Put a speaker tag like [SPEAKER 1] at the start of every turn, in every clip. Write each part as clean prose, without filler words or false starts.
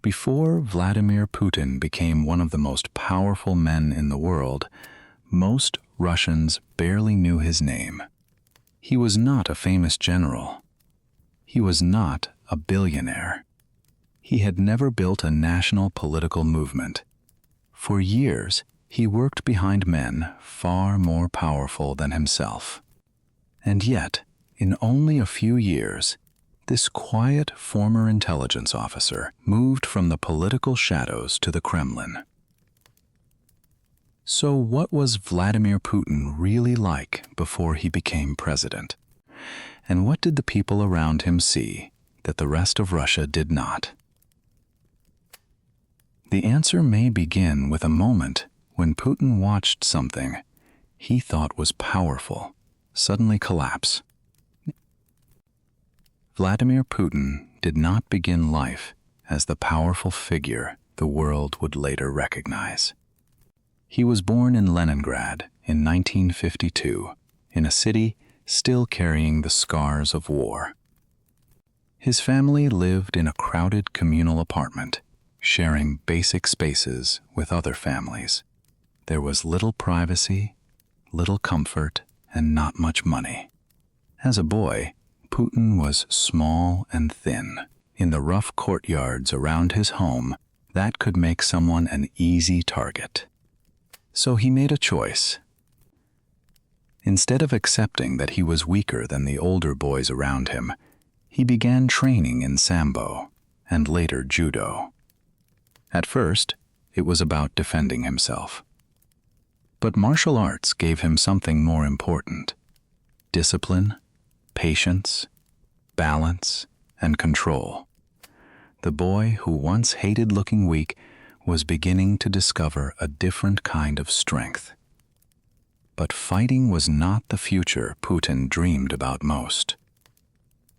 [SPEAKER 1] Before Vladimir Putin became one of the most powerful men in the world, most Russians barely knew his name. He was not a famous general. He was not a billionaire. He had never built a national political movement. For years, he worked behind men far more powerful than himself. And yet, in only a few years, this quiet former intelligence officer moved from the political shadows to the Kremlin. So what was Vladimir Putin really like before he became president? And what did the people around him see that the rest of Russia did not? The answer may begin with a moment when Putin watched something he thought was powerful suddenly collapse. Vladimir Putin did not begin life as the powerful figure the world would later recognize. He was born in Leningrad in 1952, in a city still carrying the scars of war. His family lived in a crowded communal apartment, sharing basic spaces with other families. There was little privacy, little comfort, and not much money. As a boy, Putin was small and thin. In the rough courtyards around his home, that could make someone an easy target. So he made a choice. Instead of accepting that he was weaker than the older boys around him, he began training in Sambo and later judo. At first, it was about defending himself. But martial arts gave him something more important: discipline, patience, balance, and control. The boy who once hated looking weak was beginning to discover a different kind of strength. But fighting was not the future Putin dreamed about most.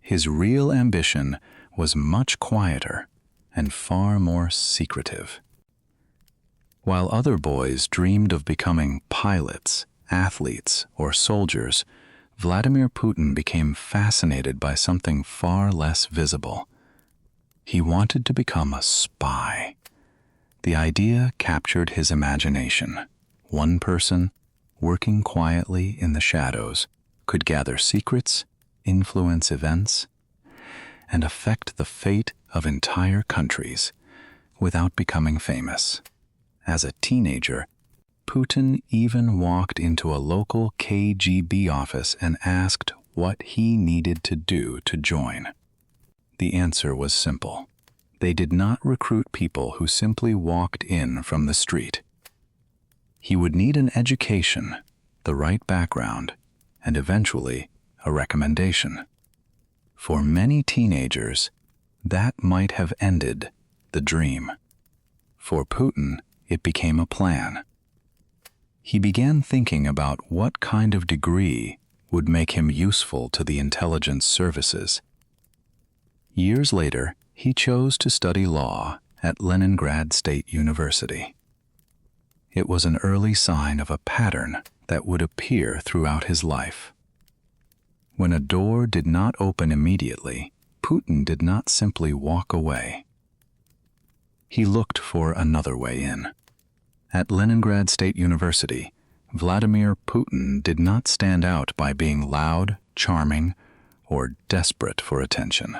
[SPEAKER 1] His real ambition was much quieter and far more secretive. While other boys dreamed of becoming pilots, athletes, or soldiers, Vladimir Putin became fascinated by something far less visible. He wanted to become a spy. The idea captured his imagination. One person, working quietly in the shadows, could gather secrets, influence events, and affect the fate of entire countries without becoming famous. As a teenager, Putin even walked into a local KGB office and asked what he needed to do to join. The answer was simple. They did not recruit people who simply walked in from the street. He would need an education, the right background, and eventually a recommendation. For many teenagers, that might have ended the dream. For Putin, it became a plan. He began thinking about what kind of degree would make him useful to the intelligence services. Years later, he chose to study law at Leningrad State University. It was an early sign of a pattern that would appear throughout his life. When a door did not open immediately, Putin did not simply walk away. He looked for another way in. At Leningrad State University, Vladimir Putin did not stand out by being loud, charming, or desperate for attention.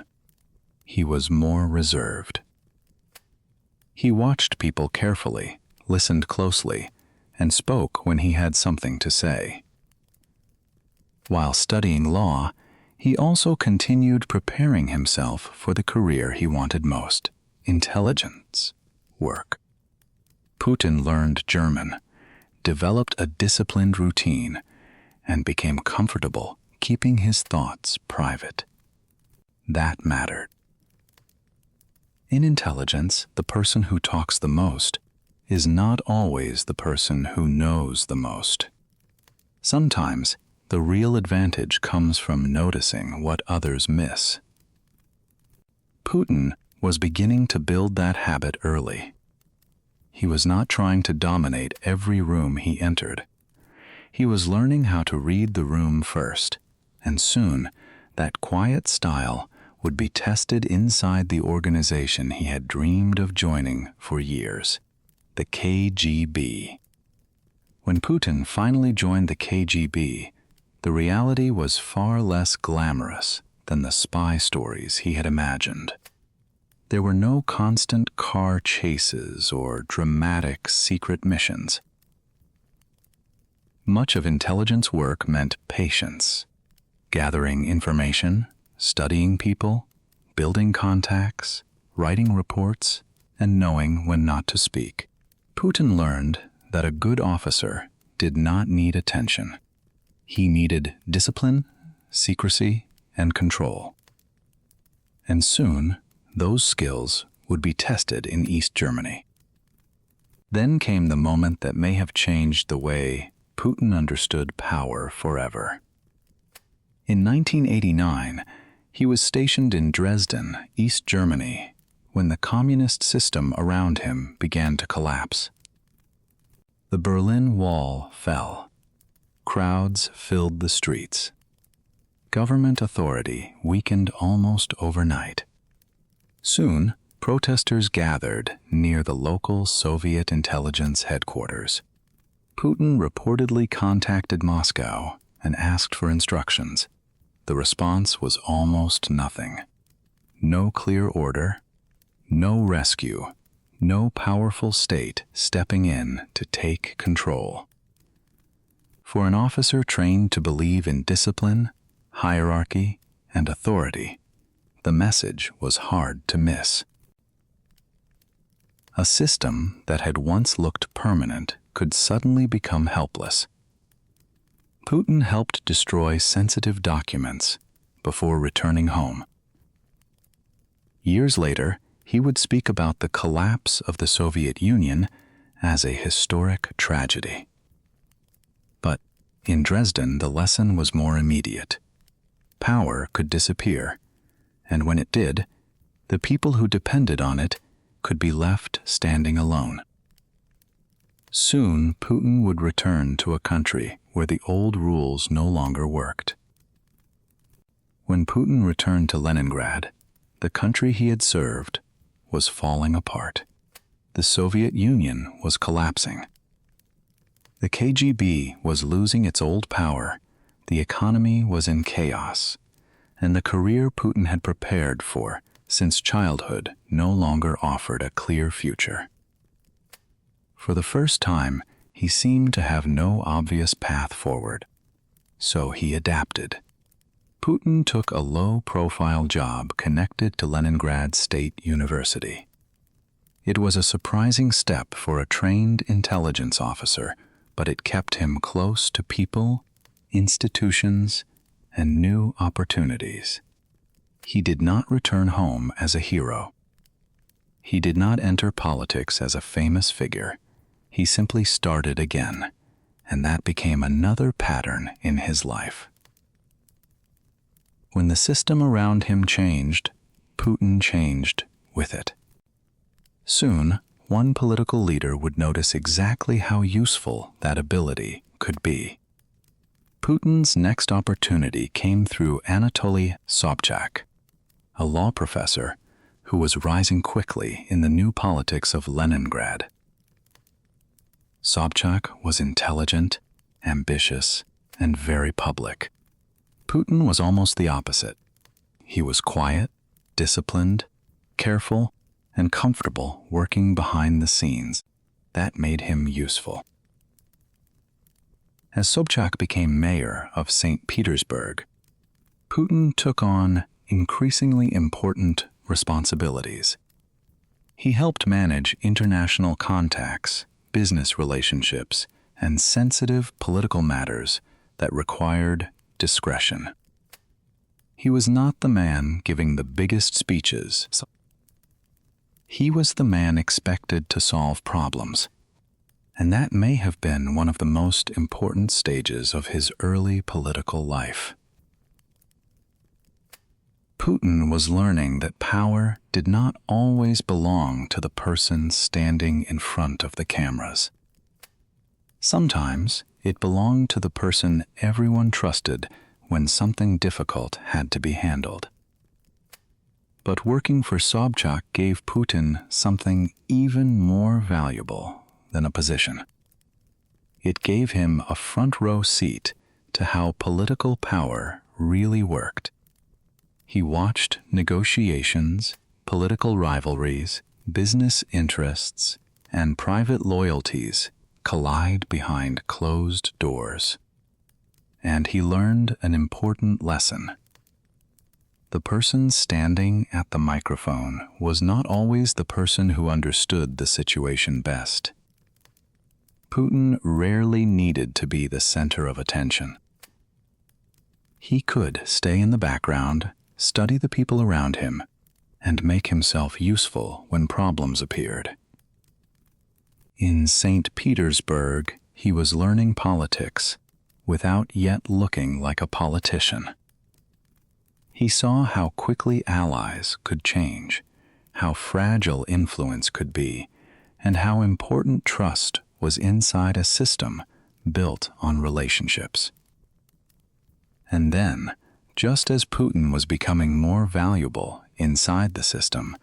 [SPEAKER 1] He was more reserved. He watched people carefully, listened closely, and spoke when he had something to say. While studying law, he also continued preparing himself for the career he wanted most: intelligence work. Putin learned German, developed a disciplined routine, and became comfortable keeping his thoughts private. That mattered. In intelligence, the person who talks the most is not always the person who knows the most. Sometimes, the real advantage comes from noticing what others miss. Putin was beginning to build that habit early. He was not trying to dominate every room he entered. He was learning how to read the room first, and soon that quiet style would be tested inside the organization he had dreamed of joining for years, the KGB. When Putin finally joined the KGB, the reality was far less glamorous than the spy stories he had imagined. There were no constant car chases or dramatic secret missions. Much of intelligence work meant patience, gathering information, studying people, building contacts, writing reports, and knowing when not to speak. Putin learned that a good officer did not need attention. He needed discipline, secrecy, and control. And soon, those skills would be tested in East Germany. Then came the moment that may have changed the way Putin understood power forever. In 1989, he was stationed in Dresden, East Germany, when the communist system around him began to collapse. The Berlin Wall fell. Crowds filled the streets. Government authority weakened almost overnight. Soon, protesters gathered near the local Soviet intelligence headquarters. Putin reportedly contacted Moscow and asked for instructions. The response was almost nothing. No clear order, no rescue, no powerful state stepping in to take control. For an officer trained to believe in discipline, hierarchy, and authority, the message was hard to miss. A system that had once looked permanent could suddenly become helpless. Putin helped destroy sensitive documents before returning home. Years later, he would speak about the collapse of the Soviet Union as a historic tragedy. But in Dresden, the lesson was more immediate. Power could disappear, and when it did, the people who depended on it could be left standing alone. Soon, Putin would return to a country where the old rules no longer worked. When Putin returned to Leningrad, the country he had served was falling apart. The Soviet Union was collapsing. The KGB was losing its old power, the economy was in chaos, and the career Putin had prepared for since childhood no longer offered a clear future. For the first time, he seemed to have no obvious path forward. So he adapted. Putin took a low-profile job connected to Leningrad State University. It was a surprising step for a trained intelligence officer, but it kept him close to people, institutions, and new opportunities. He did not return home as a hero. He did not enter politics as a famous figure. He simply started again, and that became another pattern in his life. When the system around him changed, Putin changed with it. Soon, one political leader would notice exactly how useful that ability could be. Putin's next opportunity came through Anatoly Sobchak, a law professor who was rising quickly in the new politics of Leningrad. Sobchak was intelligent, ambitious, and very public. Putin was almost the opposite. He was quiet, disciplined, careful, and comfortable working behind the scenes. That made him useful. As Sobchak became mayor of St. Petersburg, Putin took on increasingly important responsibilities. He helped manage international contacts, business relationships, and sensitive political matters that required discretion. He was not the man giving the biggest speeches. He was the man expected to solve problems, and that may have been one of the most important stages of his early political life. Putin was learning that power did not always belong to the person standing in front of the cameras. Sometimes it belonged to the person everyone trusted when something difficult had to be handled. But working for Sobchak gave Putin something even more valuable than a position. It gave him a front-row seat to how political power really worked. He watched negotiations, political rivalries, business interests, and private loyalties collide behind closed doors. And he learned an important lesson. The person standing at the microphone was not always the person who understood the situation best. Putin rarely needed to be the center of attention. He could stay in the background, study the people around him, and make himself useful when problems appeared. In St. Petersburg, he was learning politics without yet looking like a politician. He saw how quickly allies could change, how fragile influence could be, and how important trust was inside a system built on relationships. And then, just as Putin was becoming more valuable inside the system,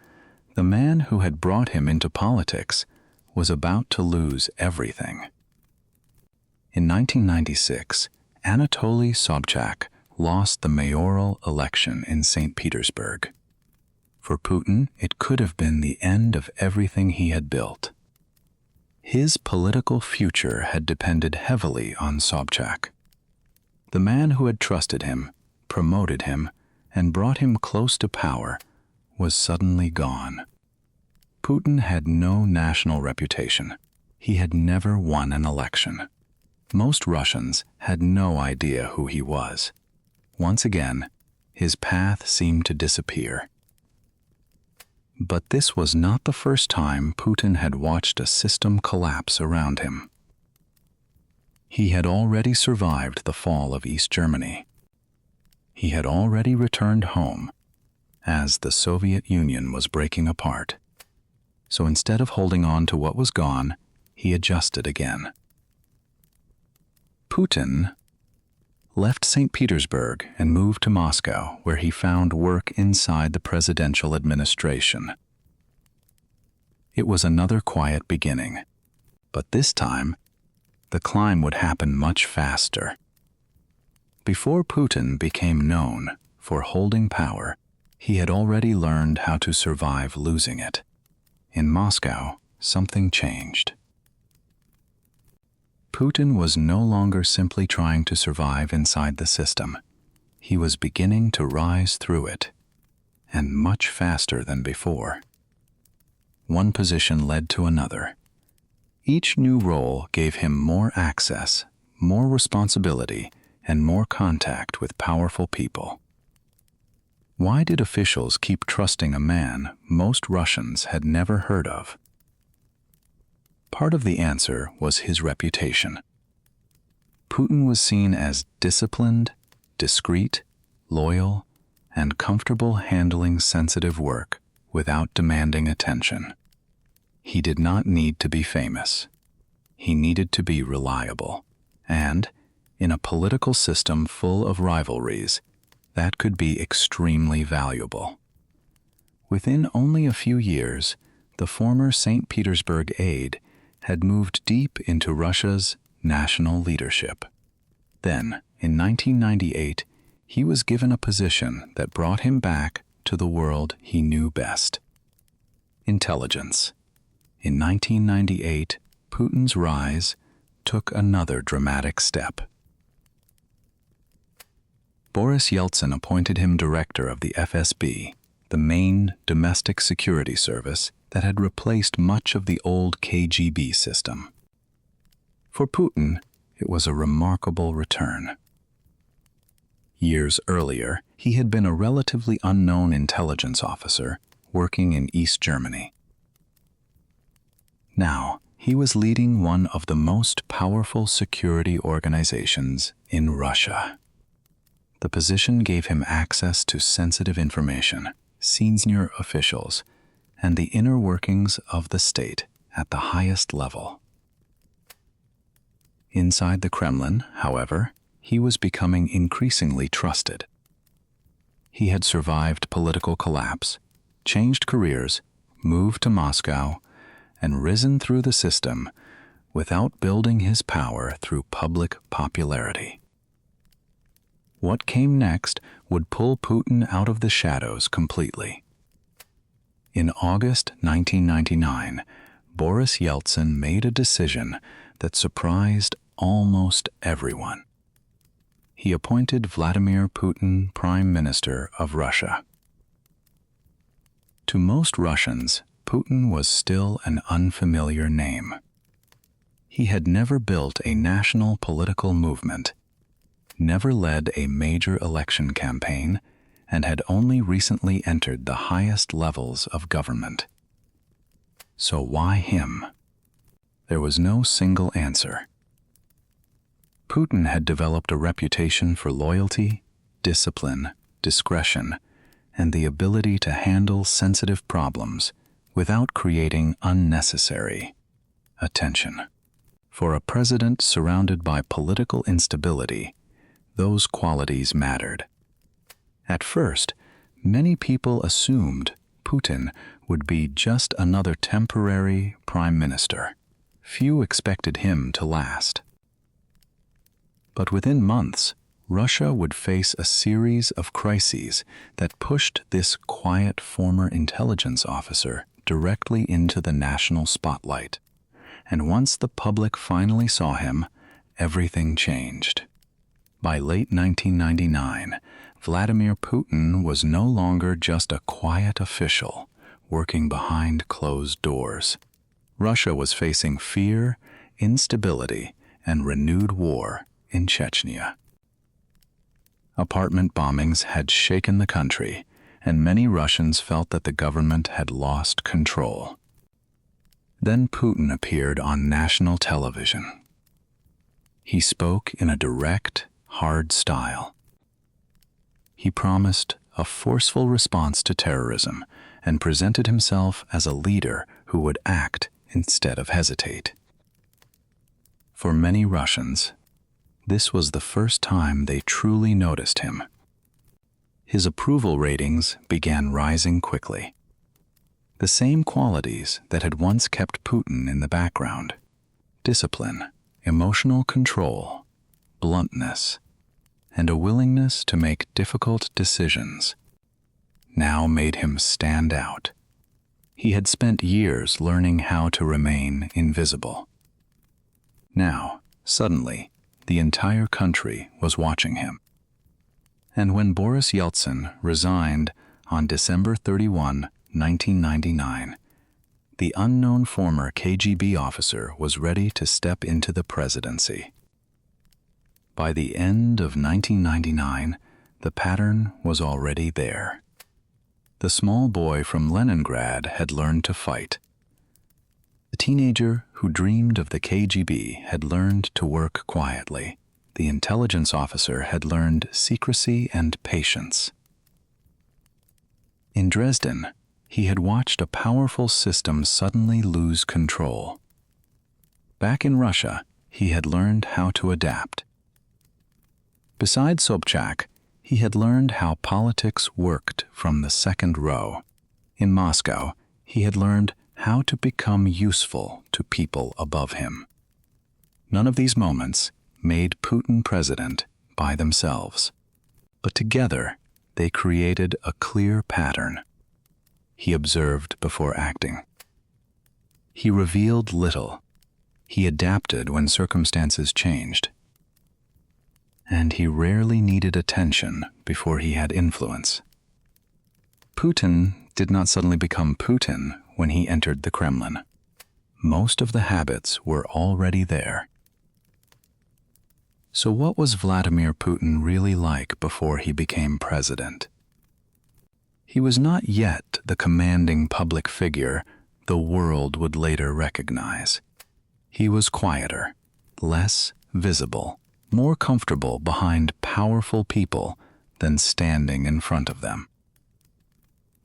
[SPEAKER 1] the man who had brought him into politics was about to lose everything. In 1996, Anatoly Sobchak lost the mayoral election in St. Petersburg. For Putin, it could have been the end of everything he had built. His political future had depended heavily on Sobchak. The man who had trusted him, promoted him, and brought him close to power was suddenly gone. Putin had no national reputation. He had never won an election. Most Russians had no idea who he was. Once again, his path seemed to disappear. But this was not the first time Putin had watched a system collapse around him. He had already survived the fall of East Germany. He had already returned home as the Soviet Union was breaking apart. So instead of holding on to what was gone, he adjusted again. Putin left St. Petersburg and moved to Moscow, where he found work inside the presidential administration. It was another quiet beginning, but this time, the climb would happen much faster. Before Putin became known for holding power, he had already learned how to survive losing it. In Moscow, something changed. Putin was no longer simply trying to survive inside the system. He was beginning to rise through it, and much faster than before. One position led to another. Each new role gave him more access, more responsibility, and more contact with powerful people. Why did officials keep trusting a man most Russians had never heard of? Part of the answer was his reputation. Putin was seen as disciplined, discreet, loyal, and comfortable handling sensitive work without demanding attention. He did not need to be famous. He needed to be reliable. And, in a political system full of rivalries, that could be extremely valuable. Within only a few years, the former St. Petersburg aide had moved deep into Russia's national leadership. Then, in 1998, he was given a position that brought him back to the world he knew best: intelligence. In 1998, Putin's rise took another dramatic step. Boris Yeltsin appointed him director of the FSB, the main domestic security service that had replaced much of the old KGB system. For Putin, it was a remarkable return. Years earlier, he had been a relatively unknown intelligence officer working in East Germany. Now, he was leading one of the most powerful security organizations in Russia. The position gave him access to sensitive information, senior officials, and the inner workings of the state at the highest level. Inside the Kremlin, however, he was becoming increasingly trusted. He had survived political collapse, changed careers, moved to Moscow, and risen through the system without building his power through public popularity. What came next would pull Putin out of the shadows completely. In August 1999, Boris Yeltsin made a decision that surprised almost everyone. He appointed Vladimir Putin Prime Minister of Russia. To most Russians, Putin was still an unfamiliar name. He had never built a national political movement, never led a major election campaign, and had only recently entered the highest levels of government. So why him? There was no single answer. Putin had developed a reputation for loyalty, discipline, discretion, and the ability to handle sensitive problems without creating unnecessary attention. For a president surrounded by political instability, those qualities mattered. At first, many people assumed Putin would be just another temporary prime minister. Few expected him to last. But within months, Russia would face a series of crises that pushed this quiet former intelligence officer directly into the national spotlight. And once the public finally saw him, everything changed. By late 1999, Vladimir Putin was no longer just a quiet official working behind closed doors. Russia was facing fear, instability, and renewed war in Chechnya. Apartment bombings had shaken the country, and many Russians felt that the government had lost control. Then Putin appeared on national television. He spoke in a direct, hard style. He promised a forceful response to terrorism and presented himself as a leader who would act instead of hesitate. For many Russians, this was the first time they truly noticed him. His approval ratings began rising quickly. The same qualities that had once kept Putin in the background: discipline, emotional control, bluntness, and a willingness to make difficult decisions, now made him stand out. He had spent years learning how to remain invisible. Now, suddenly, the entire country was watching him. And when Boris Yeltsin resigned on December 31, 1999, the unknown former KGB officer was ready to step into the presidency. By the end of 1999, the pattern was already there. The small boy from Leningrad had learned to fight. The teenager who dreamed of the KGB had learned to work quietly. The intelligence officer had learned secrecy and patience. In Dresden, he had watched a powerful system suddenly lose control. Back in Russia, he had learned how to adapt. Besides Sobchak, he had learned how politics worked from the second row. In Moscow, he had learned how to become useful to people above him. None of these moments made Putin president by themselves, but together they created a clear pattern. He observed before acting. He revealed little. He adapted when circumstances changed. And he rarely needed attention before he had influence. Putin did not suddenly become Putin when he entered the Kremlin. Most of the habits were already there. So what was Vladimir Putin really like before he became president? He was not yet the commanding public figure the world would later recognize. He was quieter, less visible, more comfortable behind powerful people than standing in front of them.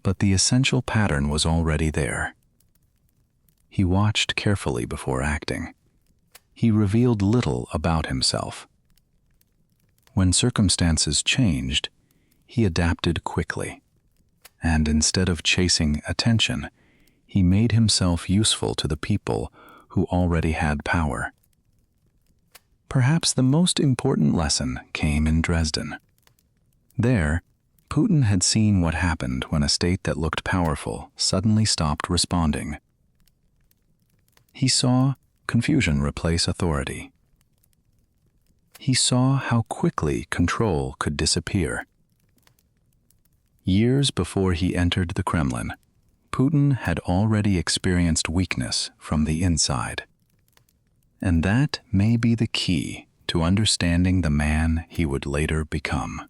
[SPEAKER 1] But the essential pattern was already there. He watched carefully before acting. He revealed little about himself. When circumstances changed, he adapted quickly. And instead of chasing attention, he made himself useful to the people who already had power. Perhaps the most important lesson came in Dresden. There, Putin had seen what happened when a state that looked powerful suddenly stopped responding. He saw confusion replace authority. He saw how quickly control could disappear. Years before he entered the Kremlin, Putin had already experienced weakness from the inside. And that may be the key to understanding the man he would later become.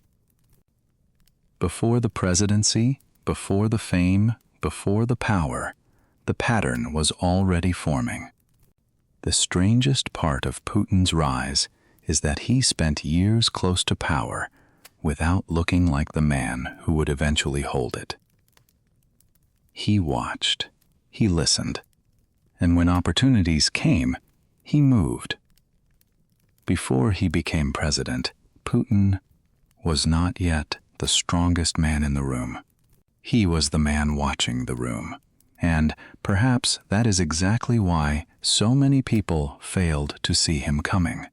[SPEAKER 1] Before the presidency, before the fame, before the power, the pattern was already forming. The strangest part of Putin's rise is that he spent years close to power without looking like the man who would eventually hold it. He watched, he listened, and when opportunities came, he moved. Before he became president, Putin was not yet the strongest man in the room. He was the man watching the room. And perhaps that is exactly why so many people failed to see him coming.